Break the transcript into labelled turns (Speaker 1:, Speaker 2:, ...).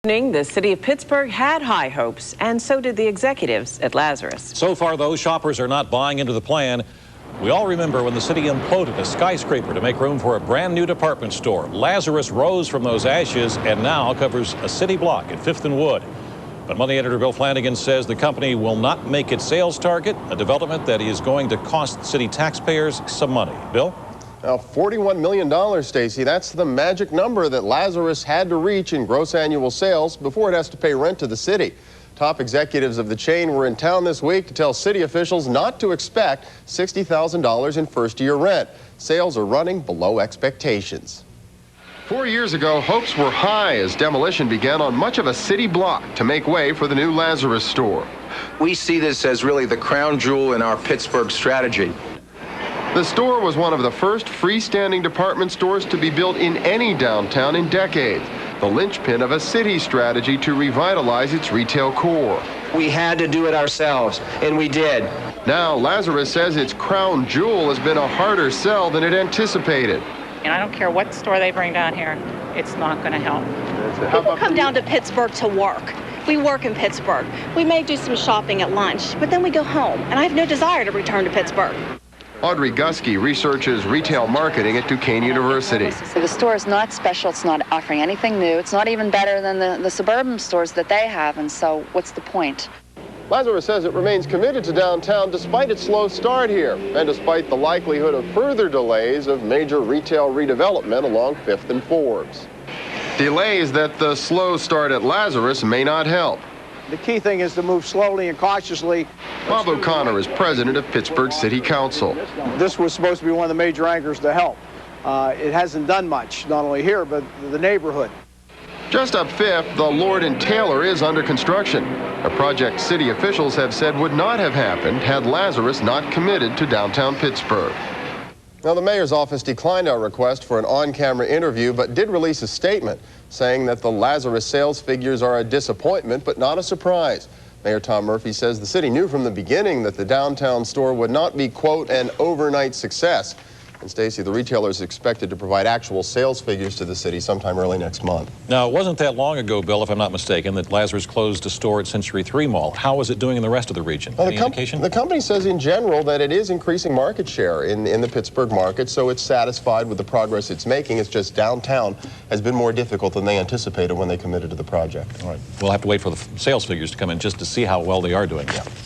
Speaker 1: The city of Pittsburgh had high hopes, and so did the executives at Lazarus.
Speaker 2: So far, those shoppers are not buying into the plan. We all remember when the city imploded a skyscraper to make room for a brand new department store. Lazarus rose from those ashes and now covers a city block at 5th and Wood. But Money editor Bill Flanagan says the company will not make its sales target, a development that is going to cost city taxpayers some money. Bill?
Speaker 3: Now, $41 million, Stacy, that's the magic number that Lazarus had to reach in gross annual sales before it has to pay rent to the city. Top executives of the chain were in town this week to tell city officials not to expect $60,000 in first-year rent. Sales are running below expectations. 4 years ago, hopes were high as demolition began on much of a city block to make way for the new Lazarus store.
Speaker 4: We see this as really the crown jewel in our Pittsburgh strategy.
Speaker 3: The store was one of the first freestanding department stores to be built in any downtown in decades, the linchpin of a city strategy to revitalize its retail core.
Speaker 5: We had to do it ourselves, and we did.
Speaker 3: Now, Lazarus says its crown jewel has been a harder sell than it anticipated.
Speaker 6: And I don't care what store they bring down here, it's not going to help.
Speaker 7: People come down to Pittsburgh to work. We work in Pittsburgh. We may do some shopping at lunch, but then we go home, and I have no desire to return to Pittsburgh.
Speaker 3: Audrey Gusky researches retail marketing at Duquesne University.
Speaker 8: The store is not special. It's not offering anything new. It's not even better than the suburban stores that they have, and so what's the point?
Speaker 3: Lazarus says it remains committed to downtown despite its slow start here and despite the likelihood of further delays of major retail redevelopment along 5th and Forbes. Delays that the slow start at Lazarus may not help.
Speaker 9: The key thing is to move slowly and cautiously.
Speaker 3: Bob O'Connor is president of Pittsburgh City Council.
Speaker 9: This was supposed to be one of the major anchors to help. It hasn't done much, not only here, but the neighborhood.
Speaker 3: Just up 5th, the Lord & Taylor is under construction, a project city officials have said would not have happened had Lazarus not committed to downtown Pittsburgh. Now, the mayor's office declined our request for an on-camera interview, but did release a statement saying that the Lazarus sales figures are a disappointment, but not a surprise. Mayor Tom Murphy says the city knew from the beginning that the downtown store would not be, quote, an overnight success. And Stacy, the retailer is expected to provide actual sales figures to the city sometime early next month.
Speaker 2: Now, it wasn't that long ago, Bill, if I'm not mistaken, that Lazarus closed a store at Century 3 Mall. How is it doing in the rest of the region? Any indication?
Speaker 3: The company says in general that it is increasing market share in the Pittsburgh market, so it's satisfied with the progress it's making. It's just downtown has been more difficult than they anticipated when they committed to the project.
Speaker 2: All right. We'll have to wait for the sales figures to come in just to see how well they are doing. Yeah. Thank you.